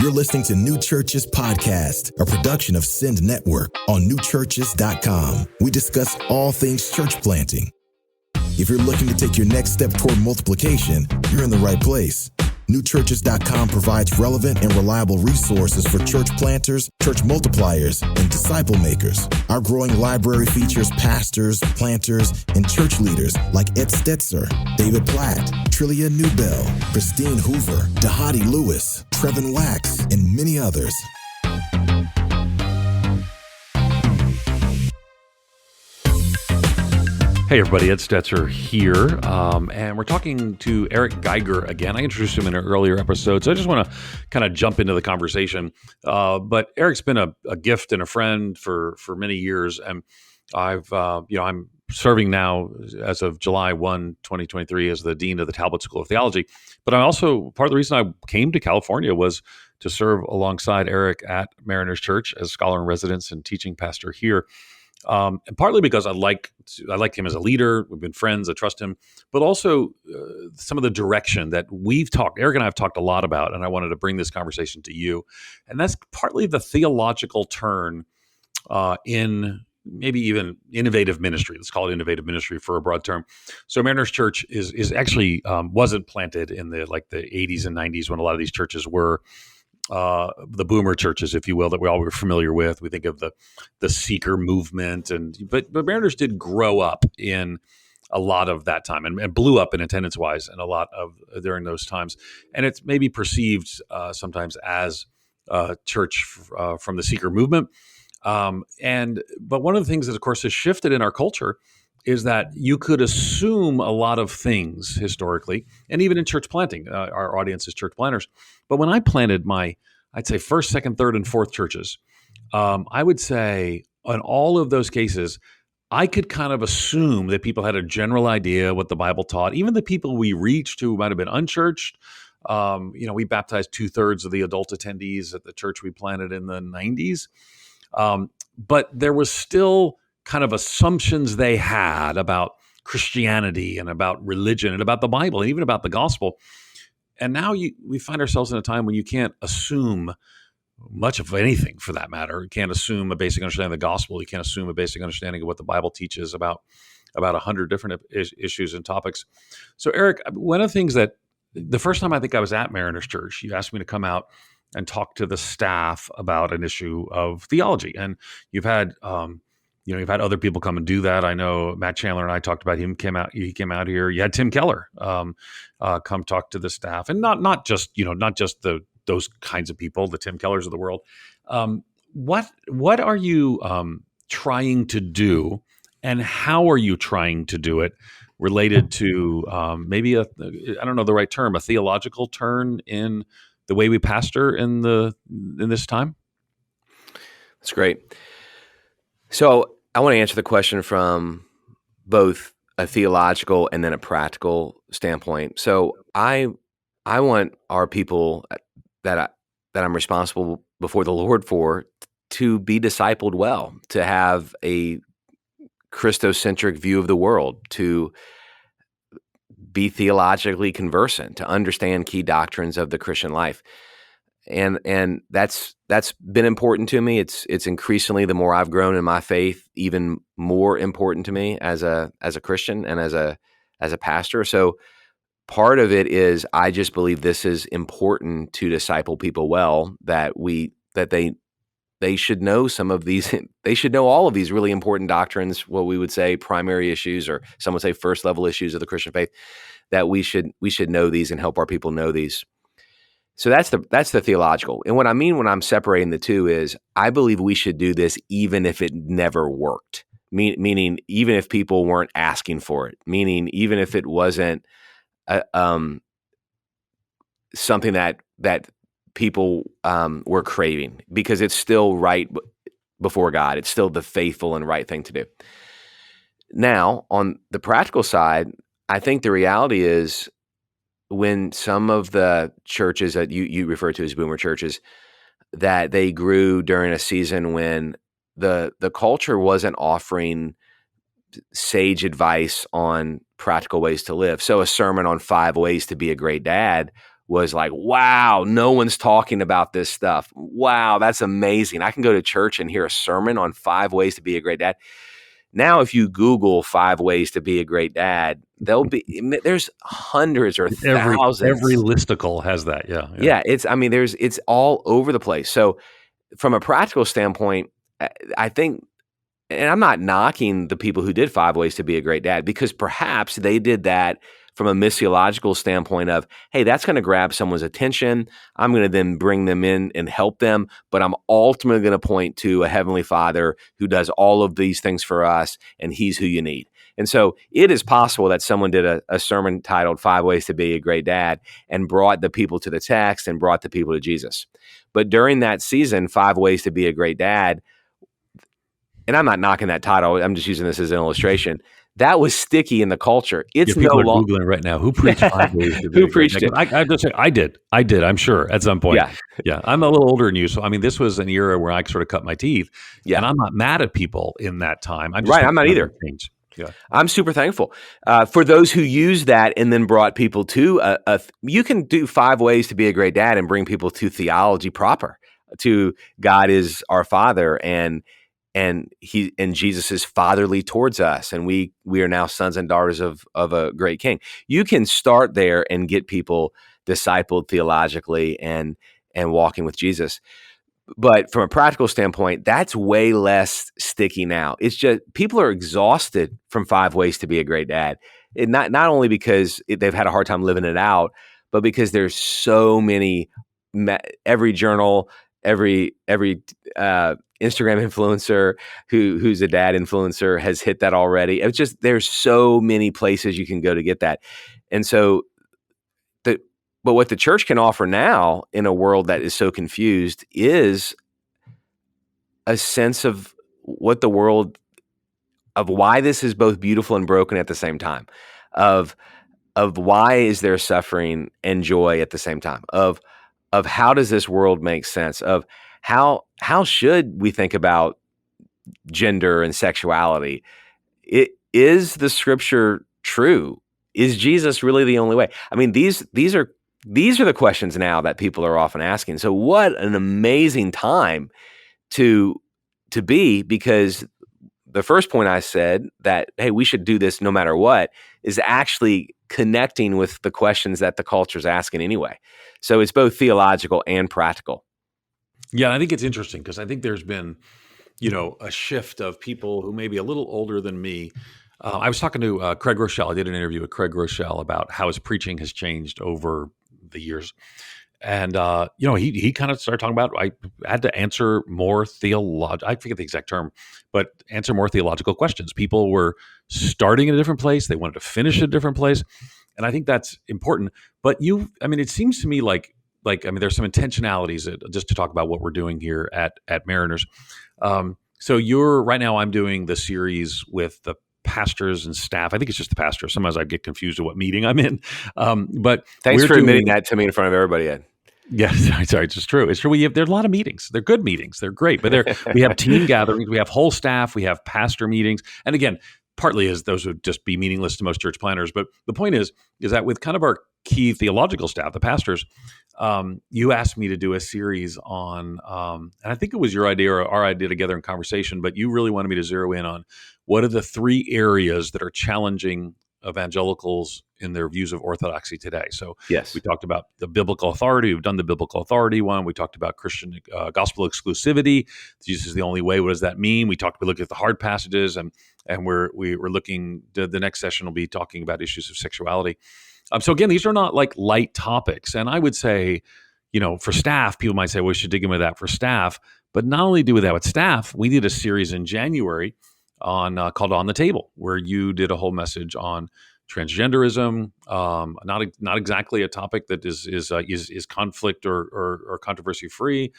You're listening to New Churches Podcast, a production of Send Network on newchurches.com. We discuss all things church planting. If you're looking to take your next step toward multiplication, you're in the right place. Newchurches.com provides relevant and reliable resources for church planters, church multipliers, and disciple makers. Our growing library features pastors, planters, and church leaders like Ed Stetzer, David Platt, Trillia Newbell, Christine Hoover, Dahadi Lewis, Trevin Wax, and many others. Hey everybody, Ed Stetzer here, and we're talking to Eric Geiger again. I introduced him in an earlier episode, so I just want to kind of jump into the conversation. But Eric's been a gift and a friend for many years, and I'm serving now as of July 1, 2023 as the Dean of the Talbot School of Theology. But I'm also, part of the reason I came to California was to serve alongside Eric at Mariners Church as scholar in residence and teaching pastor here. And partly because I like him as a leader. We've been friends. I trust him, but also some of the direction that Eric and I have talked a lot about, and I wanted to bring this conversation to you. And that's partly the theological turn in maybe even innovative ministry. Let's call it innovative ministry for a broad term. So Mariners Church is actually wasn't planted in the 80s and 90s when a lot of these churches were. The boomer churches, if you will, that we all were familiar with. We think of the seeker movement, but Mariners did grow up in a lot of that time and blew up in attendance wise in a lot of during those times. And it's maybe perceived sometimes as a church from the seeker movement. But one of the things that, of course, has shifted in our culture is that you could assume a lot of things historically, and even in church planting, our audience is church planters. But when I planted I'd say first, second, third, and fourth churches, I would say in all of those cases, I could kind of assume that people had a general idea what the Bible taught. Even the people we reached who might have been unchurched, we baptized 2/3 of the adult attendees at the church we planted in the 90s. But there was still kind of assumptions they had about Christianity and about religion and about the Bible and even about the gospel. And now we find ourselves in a time when you can't assume much of anything for that matter. You can't assume a basic understanding of the gospel. You can't assume a basic understanding of what the Bible teaches about 100 different issues and topics. So Eric, one of the things that the first time I think I was at Mariners Church, you asked me to come out and talk to the staff about an issue of theology. And you've had you've had other people come and do that. I know Matt Chandler and I talked about him. He came out here. You had Tim Keller come talk to the staff, and not just those kinds of people, the Tim Kellers of the world. What are you trying to do, and how are you trying to do it? Related to maybe I don't know the right term, a theological turn in the way we pastor in this time. That's great. So I want to answer the question from both a theological and then a practical standpoint. So I want our people that I'm responsible before the Lord for to be discipled well, to have a Christocentric view of the world, to be theologically conversant, to understand key doctrines of the Christian life. And that's been important to me. It's increasingly, the more I've grown in my faith, even more important to me as a Christian and as a pastor. So part of it is I just believe this is important to disciple people well, that they should know some of these. They should know all of these really important doctrines, what we would say primary issues, or some would say first level issues of the Christian faith. That we should know these and help our people know these. So that's the theological. And what I mean when I'm separating the two is I believe we should do this even if it never worked. Meaning even if people weren't asking for it. Meaning even if it wasn't something that people were craving, because it's still right before God. It's still the faithful and right thing to do. Now, on the practical side, I think the reality is when some of the churches that you refer to as boomer churches, that they grew during a season when the culture wasn't offering sage advice on practical ways to live. So a sermon on 5 ways to be a great dad was like, wow, no one's talking about this stuff. Wow, that's amazing. I can go to church and hear a sermon on 5 ways to be a great dad. Now, if you Google 5 ways to be a great dad, there's hundreds or thousands. Every listicle has that. Yeah. It's all over the place. So from a practical standpoint, I think, and I'm not knocking the people who did 5 ways to be a great dad, because perhaps they did that from a missiological standpoint of, hey, that's going to grab someone's attention. I'm going to then bring them in and help them, but I'm ultimately going to point to a Heavenly Father who does all of these things for us, and He's who you need. And so it is possible that someone did a sermon titled 5 Ways to Be a Great Dad and brought the people to the text and brought the people to Jesus. But during that season, 5 Ways to Be a Great Dad, and I'm not knocking that title, I'm just using this as an illustration, that was sticky in the culture. It's no longer Googling right now. Who preached 5 ways to be who preached it? I just say I did. I'm sure at some point. Yeah. I'm a little older than you, so I mean, this was an era where I sort of cut my teeth. Yeah, and I'm not mad at people in that time. I'm not either. Yeah, I'm super thankful for those who use that and then brought people to you can do 5 ways to be a great dad and bring people to theology proper, to God is our Father, and Jesus is fatherly towards us, and we are now sons and daughters of a great King. You can start there and get people discipled theologically and walking with Jesus. But from a practical standpoint, that's way less sticky now. It's just people are exhausted from 5 ways to be a great dad. And not only because they've had a hard time living it out, but because there's so many, every journal, every Instagram influencer who's a dad influencer has hit that already. It's just, there's so many places you can go to get that. And so but what the church can offer now in a world that is so confused is a sense of what the world, of why this is both beautiful and broken at the same time, of why is there suffering and joy at the same time, of how does this world make sense, of how should we think about gender and sexuality? Is the scripture true? Is Jesus really the only way? I mean, these are the questions now that people are often asking. So what an amazing time to be, because the first point I said that, hey, we should do this no matter what, is actually connecting with the questions that the culture's asking anyway. So it's both theological and practical. Yeah, I think it's interesting because I think there's been, a shift of people who may be a little older than me. I was talking to Craig Rochelle. I did an interview with Craig Rochelle about how his preaching has changed over the years. And, he kind of started talking about, I had to answer more I forget the exact term, but answer more theological questions. People were starting in a different place. They wanted to finish at a different place. And I think that's important. But it seems to me like there's some intentionalities just to talk about what we're doing here at Mariners. So right now I'm doing the series with the pastors and staff. I think it's just the pastors. Sometimes I get confused with what meeting I'm in. But thanks for admitting that to me in front of everybody, Ed. Yes, sorry, it's true. It's true. There's a lot of meetings. They're good meetings. They're great. But we have team gatherings. We have whole staff. We have pastor meetings. And again, partly as those would just be meaningless to most church planners. But the point is that with kind of our key theological staff, the pastors, you asked me to do a series on, and I think it was your idea or our idea together in conversation, but you really wanted me to zero in on what are the 3 areas that are challenging evangelicals in their views of orthodoxy today. So yes, we talked about the biblical authority. We've done the biblical authority one. We talked about Christian gospel exclusivity. Jesus is the only way. What does that mean? We looked at the hard passages, and we're looking. The next session will be talking about issues of sexuality. So again, these are not like light topics. And I would say, for staff, people might say, well, we should dig into that for staff. But not only do that with staff, we did a series in January called On the Table, where you did a whole message on transgenderism, not exactly a topic that is conflict or controversy free,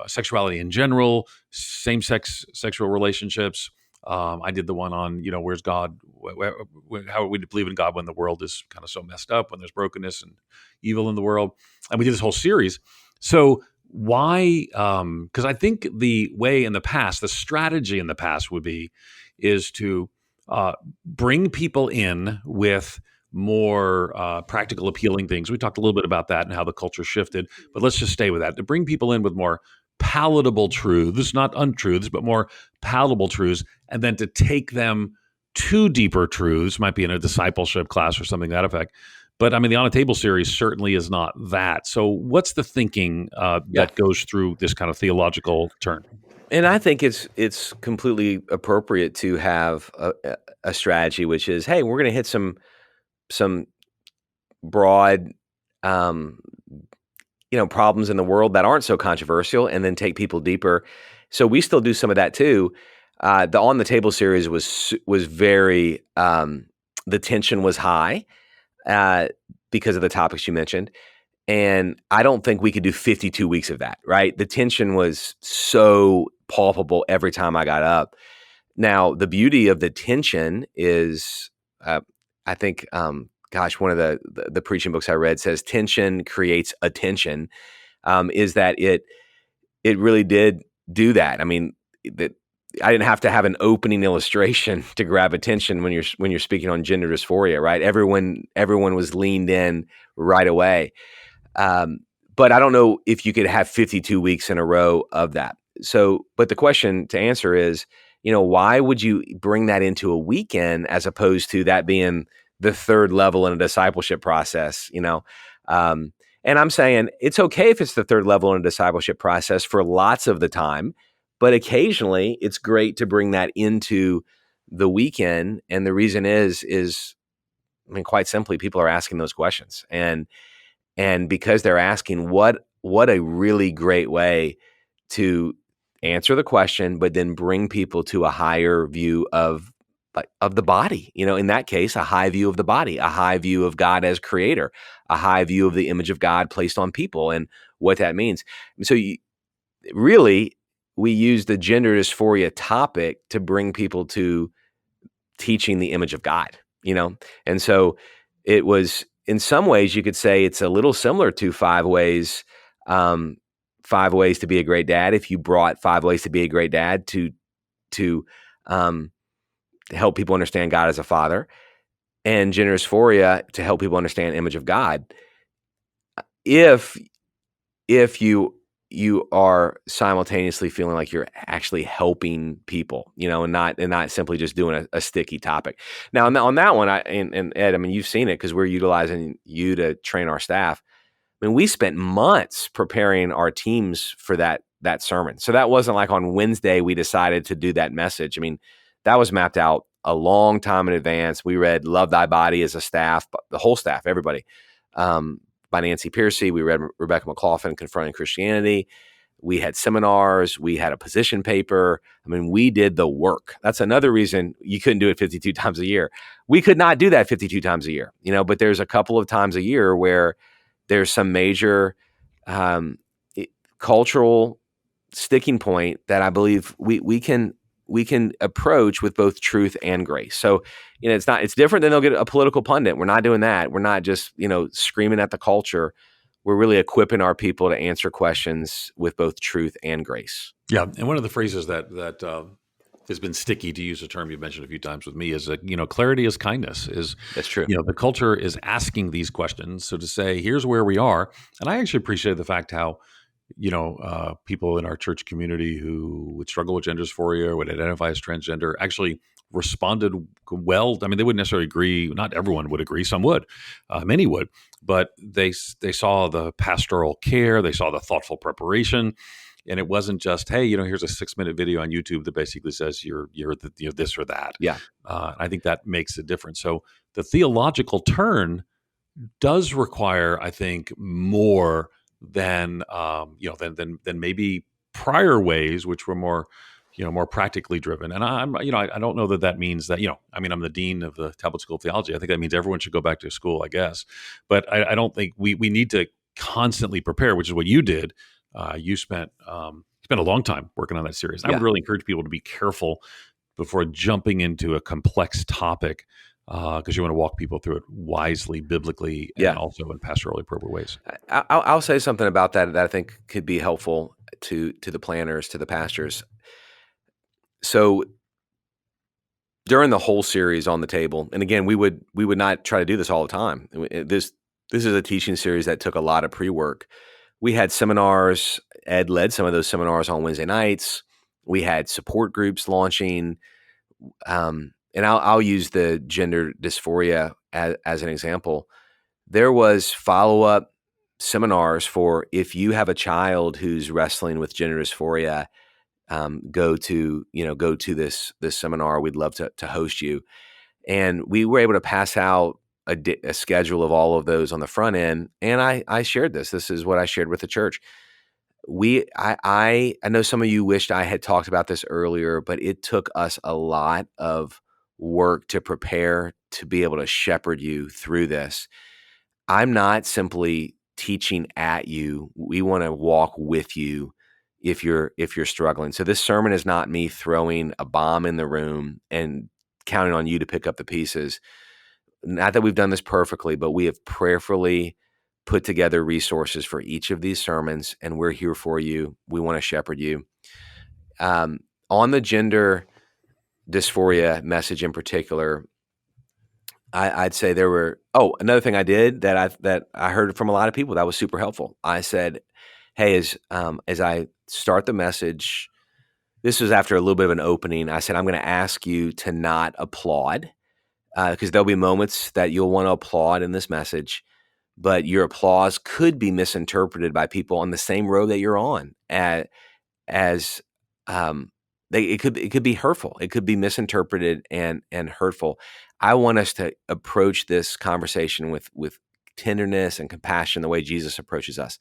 sexuality in general, same-sex sexual relationships. I did the one on, where's God? How are we to believe in God when the world is kind of so messed up, when there's brokenness and evil in the world? And we did this whole series. So why? Because I think the way in the past, the strategy in the past is to bring people in with more practical, appealing things. We talked a little bit about that and how the culture shifted, but let's just stay with that. To bring people in with more palatable truths, not untruths, but more palatable truths, and then to take them to deeper truths, might be in a discipleship class or something to that effect. But I mean, the On a Table series certainly is not that. So what's the thinking that goes through this kind of theological turn? And I think it's completely appropriate to have a strategy, which is, hey, we're going to hit some broad, problems in the world that aren't so controversial, and then take people deeper. So we still do some of that too. The On the Table series was very, the tension was high because of the topics you mentioned. And I don't think we could do 52 weeks of that, right? The tension was so palpable every time I got up. Now, the beauty of the tension is, I think, one of the preaching books I read says tension creates attention, is that it really did do that. I mean, I didn't have to have an opening illustration to grab attention when you're speaking on gender dysphoria, right? Everyone was leaned in right away. But I don't know if you could have 52 weeks in a row of that. So, but the question to answer is, why would you bring that into a weekend as opposed to that being the third level in a discipleship process? And I'm saying it's okay if it's the third level in a discipleship process for lots of the time, but occasionally it's great to bring that into the weekend. And the reason is, I mean, quite simply, people are asking those questions. And because they're asking, what a really great way to answer the question, but then bring people to a higher view of the body. In that case, a high view of the body, a high view of God as creator, a high view of the image of God placed on people and what that means. And so we use the gender dysphoria topic to bring people to teaching the image of God, And so it was, in some ways, you could say it's a little similar to 5 ways to be a great dad. If you brought 5 ways to be a great dad to help people understand God as a father, and gender dysphoria to help people understand image of God. If you are simultaneously feeling like you're actually helping people, and not simply just doing a sticky topic. Now on that one, and Ed, I mean, you've seen it because we're utilizing you to train our staff. I mean, we spent months preparing our teams for that sermon. So that wasn't like on Wednesday we decided to do that message. I mean, that was mapped out a long time in advance. We read "Love Thy Body" as a staff, the whole staff, everybody. By Nancy Piercy. We read Rebecca McLaughlin, Confronting Christianity. We had seminars. We had a position paper. I mean, we did the work. That's another reason you couldn't do it 52 times a year. We could not do that 52 times a year, but there's a couple of times a year where there's some major cultural sticking point that I believe we can approach with both truth and grace. So, it's different than they'll get a political pundit. We're not doing that. We're not just, screaming at the culture. We're really equipping our people to answer questions with both truth and grace. Yeah. And one of the phrases that has been sticky, to use a term you've mentioned a few times with me, is that, clarity is kindness. That's true. The culture is asking these questions. So to say, here's where we are. And I actually appreciate the fact how, people in our church community who would struggle with gender dysphoria, would identify as transgender, actually responded well. I mean, they wouldn't necessarily agree. Not everyone would agree. Some would. Many would. But they saw the pastoral care. They saw the thoughtful preparation. And it wasn't just, hey, here's a 6-minute video on YouTube that basically says you're this or that. Yeah. I think that makes a difference. So the theological turn does require, I think, more than maybe prior ways, which were more practically driven. And I don't know that means that, I'm the dean of the Tablet School of Theology. I think that means everyone should go back to school, I guess. But I don't think we need to constantly prepare, which is what you did. You spent a long time working on that series. I would really encourage people to be careful before jumping into a complex topic, because you want to walk people through it wisely, biblically, and also in pastorally appropriate ways. I'll say something about that I think could be helpful to the planners, to the pastors. So during the whole series on the table, and again, we would not try to do this all the time. This is a teaching series that took a lot of pre-work. We had seminars. Ed led some of those seminars on Wednesday nights. We had support groups launching, and I'll use the gender dysphoria as an example. There was follow-up seminars for if you have a child who's wrestling with gender dysphoria. Go to this seminar. We'd love to host you. And we were able to pass out a schedule of all of those on the front end. And I shared this. This is what I shared with the church. I know some of you wished I had talked about this earlier, but it took us a lot of work to prepare to be able to shepherd you through this. I'm not simply teaching at you. We want to walk with you if you're struggling. So this sermon is not me throwing a bomb in the room and counting on you to pick up the pieces. Not that we've done this perfectly, but we have prayerfully put together resources for each of these sermons, and we're here for you. We want to shepherd you. On the gender dysphoria message in particular, I'd say there were, another thing I did that I heard from a lot of people that was super helpful. I said, hey, as I start the message, this was after a little bit of an opening. I said, I'm going to ask you to not applaud, because there'll be moments that you'll want to applaud in this message, but your applause could be misinterpreted by people on the same road that you're on it could be hurtful. It could be misinterpreted and hurtful. I want us to approach this conversation with tenderness and compassion, the way Jesus approaches us.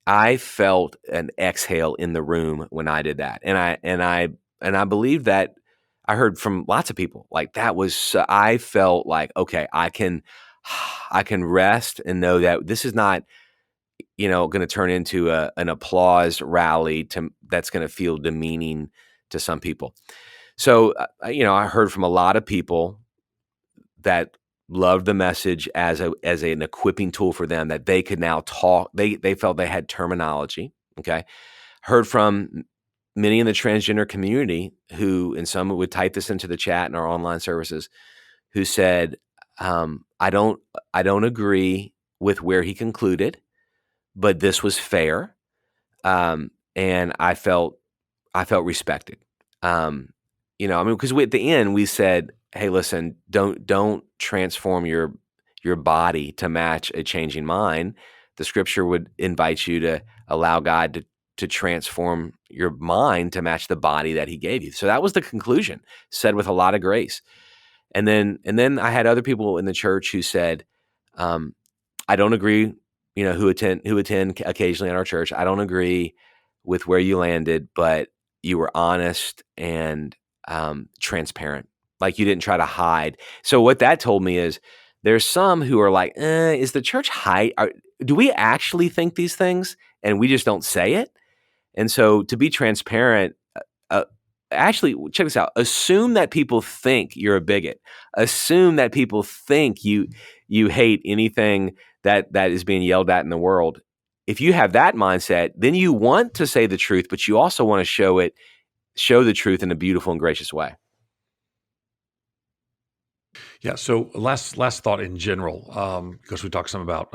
I felt an exhale in the room when I did that, and I believe that I heard from lots of people like that was. I felt like, okay, I can rest and know that this is not, going to turn into an applause rally that's going to feel demeaning to some people. So, I heard from a lot of people that loved the message as an equipping tool for them, that they could now talk. They felt they had terminology. Okay. Heard from many in the transgender community who, and some would type this into the chat in our online services, who said, I don't agree with where he concluded, but this was fair. And I felt respected. Because at the end we said, hey, listen, don't transform your body to match a changing mind. The scripture would invite you to allow God to transform your mind to match the body that he gave you. So that was the conclusion, said with a lot of grace. And then I had other people in the church who said, I don't agree, who attend occasionally in our church. I don't agree with where you landed, but you were honest and transparent. Like you didn't try to hide. So what that told me is there's some who are like, is the church hide? Do we actually think these things and we just don't say it? And so to be transparent, actually, check this out. Assume that people think you're a bigot. Assume that people think you hate anything that is being yelled at in the world. If you have that mindset, then you want to say the truth, but you also want to show the truth in a beautiful and gracious way. Yeah. So last thought in general, because we talked some about,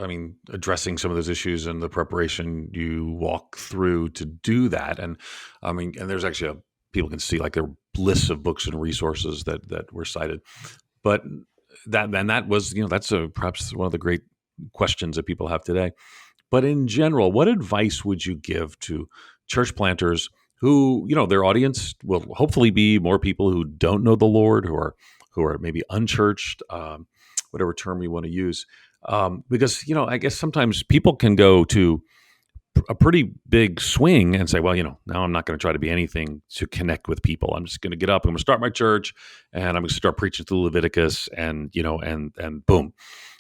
addressing some of those issues and the preparation you walk through to do that. And and there's actually people can see like there are lists of books and resources that were cited, but that was, that's perhaps one of the great questions that people have today. But in general, what advice would you give to church planters who, their audience will hopefully be more people who don't know the Lord, who are maybe unchurched, whatever term you want to use, because I guess sometimes people can go to a pretty big swing and say, well, now I'm not going to try to be anything to connect with people. I'm just going to get up. I'm going to start my church, and I'm going to start preaching through Leviticus, and and boom.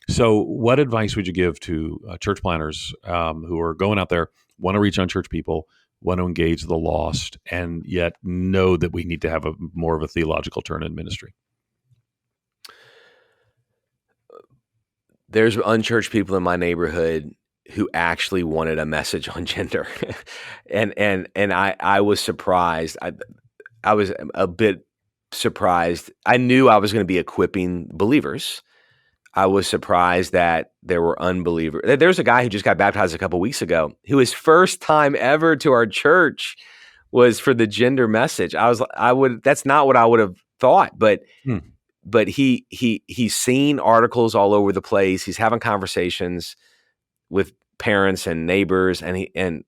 So, what advice would you give to church planters who are going out there, want to reach unchurched people, want to engage the lost, and yet know that we need to have more of a theological turn in ministry? There's unchurched people in my neighborhood who actually wanted a message on gender, and I was surprised. I was a bit surprised. I knew I was going to be equipping believers. I was surprised that there were unbelievers. There's a guy who just got baptized a couple weeks ago, who his first time ever to our church was for the gender message. That's not what I would have thought, but he's seen articles all over the place. He's having conversations with parents and neighbors, and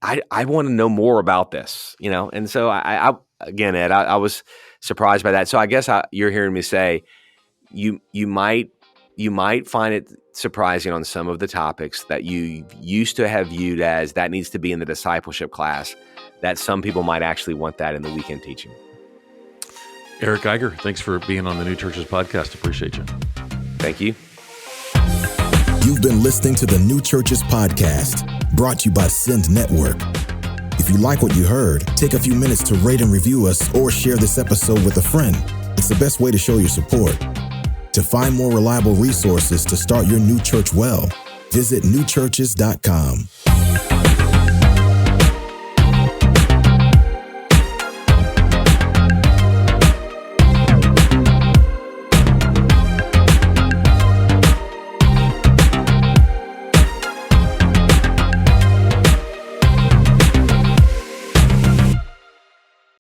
I want to know more about this, And so I again, Ed, I was surprised by that. So I guess you're hearing me say you might find it surprising on some of the topics that you used to have viewed as that needs to be in the discipleship class, that some people might actually want that in the weekend teaching. Eric Geiger, thanks for being on the New Churches podcast. Appreciate you. Thank you. You've been listening to the New Churches podcast, brought to you by Send Network. If you like what you heard, take a few minutes to rate and review us or share this episode with a friend. It's the best way to show your support. To find more reliable resources to start your new church well, visit newchurches.com.